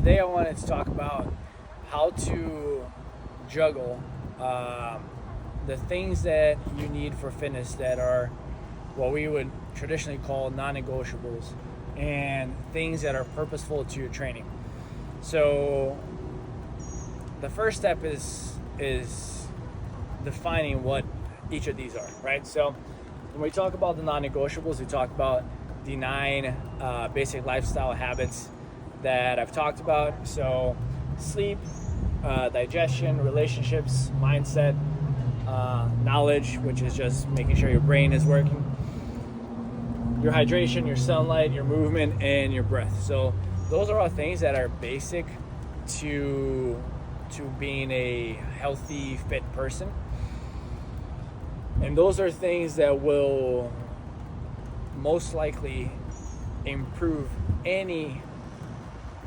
today I wanted to talk about how to juggle the things that you need for fitness that are what we would traditionally call non-negotiables, and things that are purposeful to your training. So the first step is defining what each of these are, right? So when we talk about the non-negotiables, we talk about the 9 basic lifestyle habits that I've talked about. So sleep, digestion, relationships, mindset, knowledge, which is just making sure your brain is working, your hydration, your sunlight, your movement, and your breath. So those are all things that are basic to being a healthy, fit person. And those are things that will most likely improve any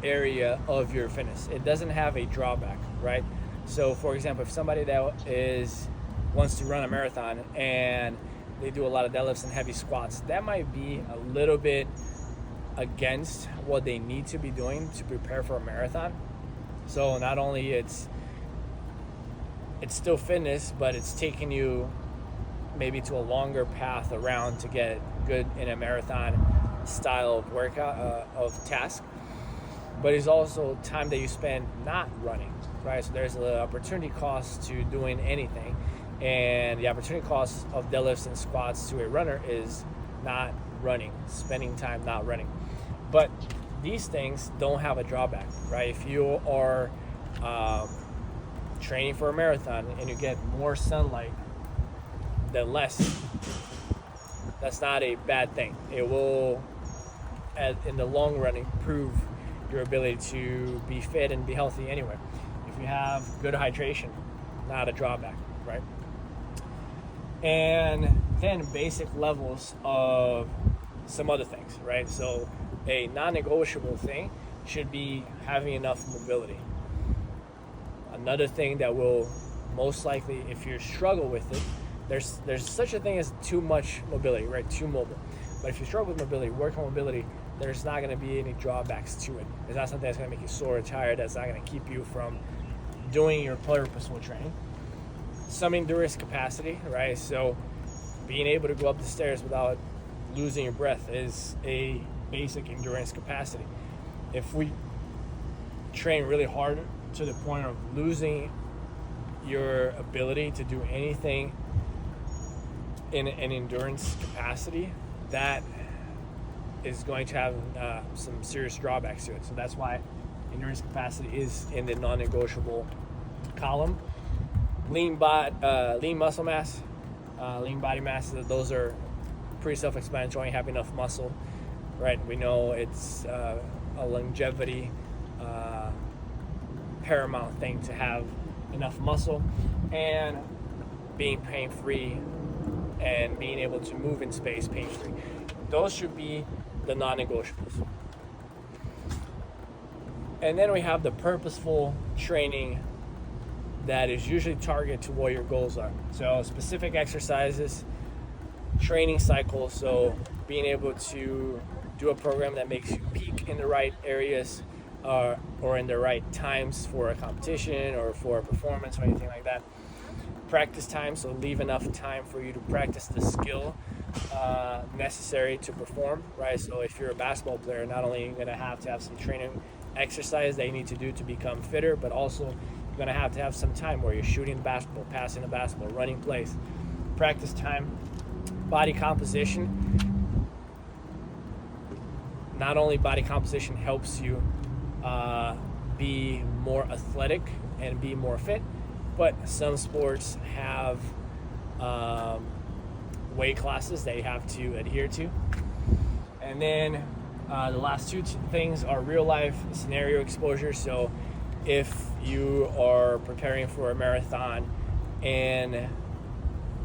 area of your fitness. It doesn't have a drawback, right? So for example, if somebody that wants to run a marathon and they do a lot of deadlifts and heavy squats, that might be a little bit against what they need to be doing to prepare for a marathon. So not only it's still fitness, but it's taking you maybe to a longer path around to get good in a marathon style of workout, of task. But it's also time that you spend not running, right? So there's an opportunity cost to doing anything, and the opportunity cost of deadlifts and squats to a runner is not running, spending time not running. But these things don't have a drawback, right? If you are training for a marathon and you get more sunlight than less, that's not a bad thing. It will, in the long run, improve your ability to be fit and be healthy anyway. If you have good hydration, not a drawback, right? And then basic levels of some other things, right? So a non-negotiable thing should be having enough mobility. Another thing that will most likely, if you struggle with it, there's such a thing as too much mobility, right? Too mobile. But if you struggle with mobility, work on mobility, there's not going to be any drawbacks to it. It's not something that's going to make you sore or tired. That's not going to keep you from doing your purposeful training. Some endurance capacity, right? So being able to go up the stairs without losing your breath is a basic endurance capacity. If we train really hard to the point of losing your ability to do anything in an endurance capacity, that is going to have some serious drawbacks to it. So that's why endurance capacity is in the non-negotiable column. Lean muscle mass, lean body mass, those are pretty self-explanatory. Have enough muscle, right? We know it's a longevity paramount thing to have enough muscle, and being pain-free and being able to move in space pain-free. Those should be the non-negotiables. And then we have the purposeful training that is usually targeted to what your goals are. So specific exercises, training cycles, so being able to do a program that makes you peak in the right areas or in the right times for a competition or for a performance or anything like that. Practice time, so leave enough time for you to practice the skill necessary to perform, right? So if you're a basketball player, not only are you going to have some training exercise that you need to do to become fitter, but also you're going to have some time where you're shooting the basketball, passing the basketball, running plays. Practice time. Body composition. Not only body composition helps you be more athletic and be more fit, but some sports have weight classes that you have to adhere to. And then the last two things are real life scenario exposure. So if you are preparing for a marathon in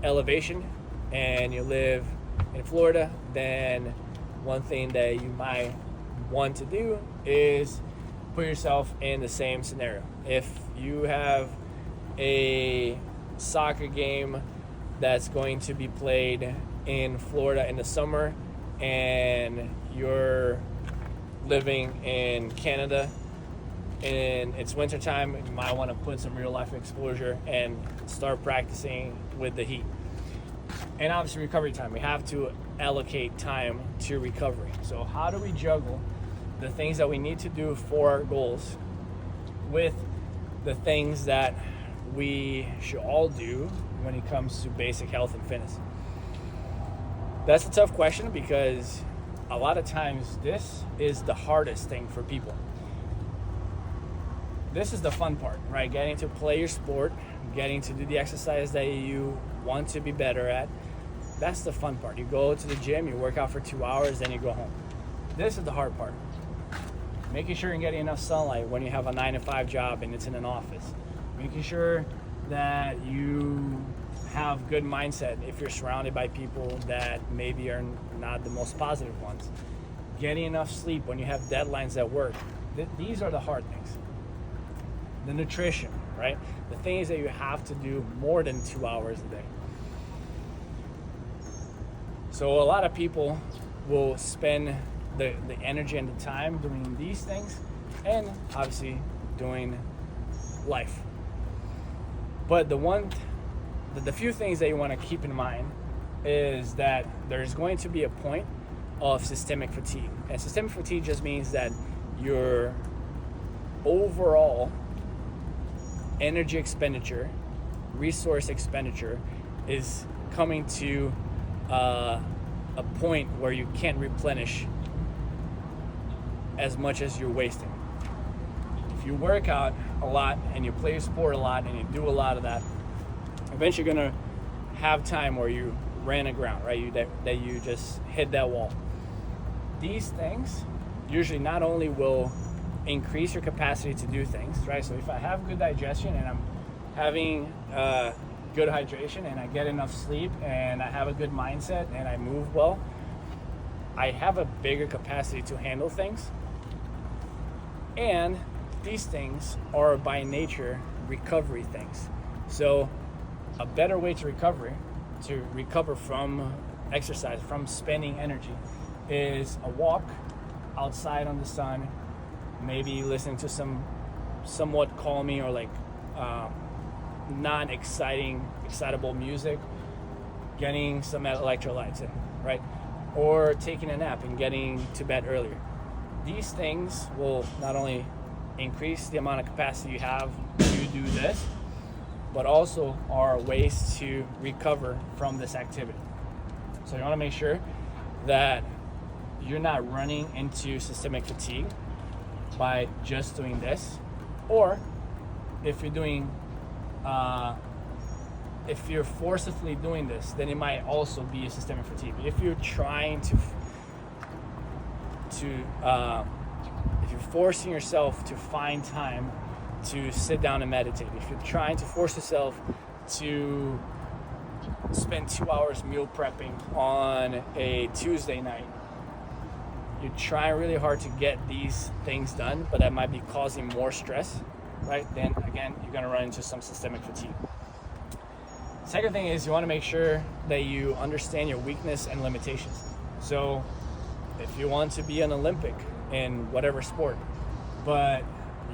elevation and you live in Florida, then one thing that you might want to do is put yourself in the same scenario. If you have a soccer game that's going to be played in Florida in the summer and you're living in Canada and it's winter time, you might want to put some real life exposure and start practicing with the heat. And obviously recovery time. We have to allocate time to recovery. So how do we juggle the things that we need to do for our goals with the things that we should all do when it comes to basic health and fitness? That's a tough question, because a lot of times this is the hardest thing for people. This is the fun part, right? Getting to play your sport, getting to do the exercise that you want to be better at. That's the fun part. You go to the gym, you work out for 2 hours, then you go home. This is the hard part. Making sure you're getting enough sunlight when you have a 9-to-5 job and it's in an office. Making sure that you have good mindset if you're surrounded by people that maybe are not the most positive ones. Getting enough sleep when you have deadlines at work. These are the hard things. The nutrition, right? The things that you have to do more than 2 hours a day. So a lot of people will spend the energy and the time doing these things, and obviously doing life. But the few things that you want to keep in mind is that there's going to be a point of systemic fatigue. And systemic fatigue just means that your overall energy expenditure, resource expenditure is coming to a point where you can't replenish as much as you're wasting. If you work out a lot and you play your sport a lot and you do a lot of that, eventually you're gonna have time where you ran aground, right? That you just hit that wall. These things usually not only will increase your capacity to do things, right? So if I have good digestion and I'm having good hydration and I get enough sleep and I have a good mindset and I move well, I have a bigger capacity to handle things. And these things are by nature recovery things. So a better way to recover from exercise, from spending energy, is a walk outside on the sun, maybe listening to some somewhat calming or like excitable music, getting some electrolytes in, right? Or taking a nap and getting to bed earlier. These things will not only increase the amount of capacity you have to do this, but also are ways to recover from this activity. So you want to make sure that you're not running into systemic fatigue by just doing this, or if you're forcibly doing this, then it might also be a systemic fatigue. If you're trying if you're forcing yourself to find time to sit down and meditate, if you're trying to force yourself to spend 2 hours meal prepping on a Tuesday night, you're trying really hard to get these things done, but that might be causing more stress, right? Then again, you're gonna run into some systemic fatigue. Second thing is you wanna make sure that you understand your weakness and limitations. So if you want to be an Olympic in whatever sport, but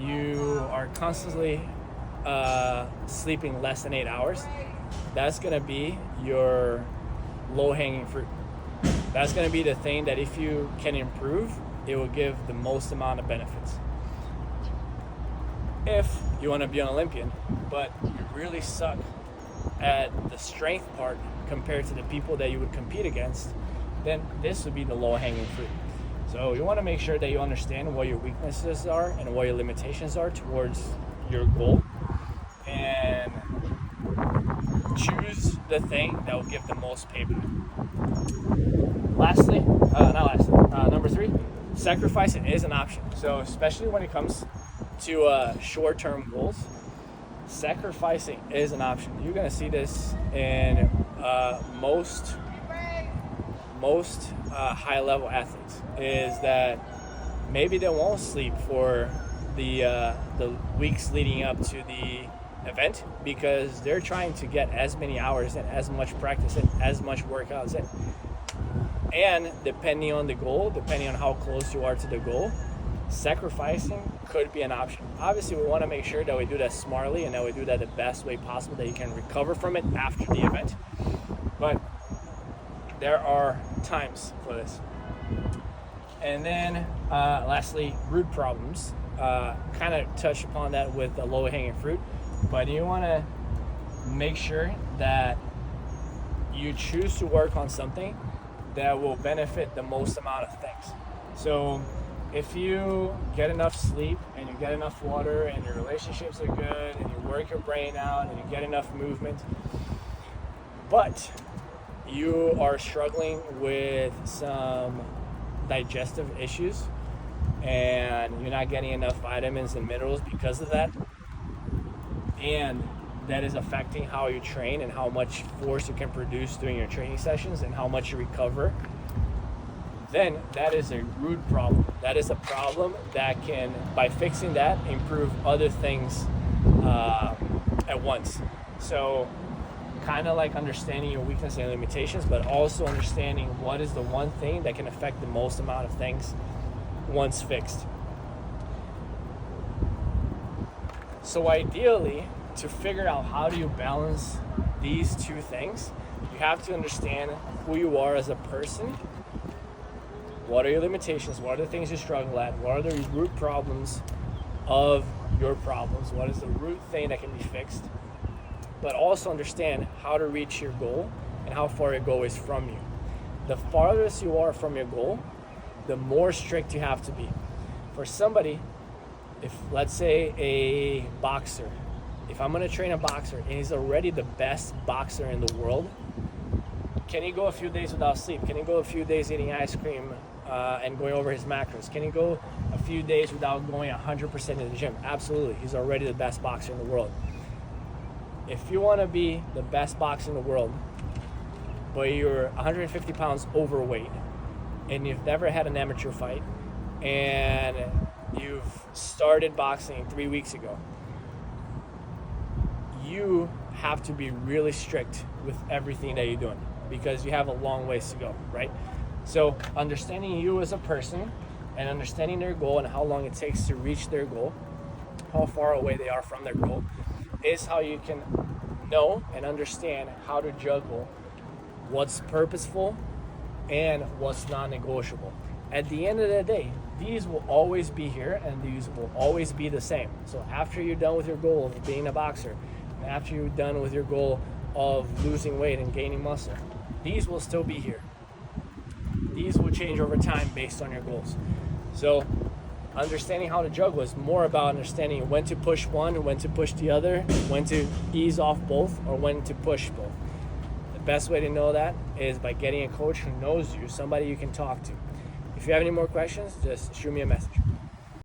you are constantly sleeping less than 8 hours, that's gonna be your low-hanging fruit. That's gonna be the thing that if you can improve, it will give the most amount of benefits. If you wanna be an Olympian, but you really suck at the strength part compared to the people that you would compete against, then this would be the low-hanging fruit. So you want to make sure that you understand what your weaknesses are and what your limitations are towards your goal, and choose the thing that will give the most payback. Number 3, sacrificing is an option. So especially when it comes to short-term goals, sacrificing is an option. You're going to see this in most high-level athletes, is that maybe they won't sleep for the weeks leading up to the event because they're trying to get as many hours and as much practice and as much workouts in. And depending on the goal, depending on how close you are to the goal, sacrificing could be an option. Obviously, we want to make sure that we do that smartly and that we do that the best way possible, that you can recover from it after the event. But there are times for this. And then lastly, root problems. Kind of touched upon that with the low-hanging fruit, but you want to make sure that you choose to work on something that will benefit the most amount of things. So if you get enough sleep and you get enough water and your relationships are good and you work your brain out and you get enough movement, but you are struggling with some digestive issues and you're not getting enough vitamins and minerals because of that, and that is affecting how you train and how much force you can produce during your training sessions and how much you recover, then that is a root problem. That is a problem that can, by fixing that, improve other things at once. So kind of like understanding your weakness and limitations, but also understanding what is the one thing that can affect the most amount of things once fixed. So ideally, to figure out how do you balance these two things, you have to understand who you are as a person. What are your limitations? What are the things you struggle at? What are the root problems of your problems? What is the root thing that can be fixed? But also understand how to reach your goal and how far your goal is from you. The farthest you are from your goal, the more strict you have to be. For somebody, if let's say a boxer, if I'm going to train a boxer and he's already the best boxer in the world, can he go a few days without sleep? Can he go a few days eating ice cream and going over his macros? Can he go a few days without going 100% to the gym? Absolutely. He's already the best boxer in the world. If you want to be the best boxer in the world, but you're 150 pounds overweight and you've never had an amateur fight and you've started boxing 3 weeks ago, you have to be really strict with everything that you're doing because you have a long ways to go, right? So understanding you as a person and understanding their goal and how long it takes to reach their goal, how far away they are from their goal, is how you can know and understand how to juggle what's purposeful and what's non-negotiable. At the end of the day, these will always be here and these will always be the same. So after you're done with your goal of being a boxer, and after you're done with your goal of losing weight and gaining muscle, these will still be here. These will change over time based on your goals. So understanding how to juggle is more about understanding when to push one, when to push the other, when to ease off both, or when to push both. The best way to know that is by getting a coach who knows you, somebody you can talk to. If you have any more questions, just shoot me a message.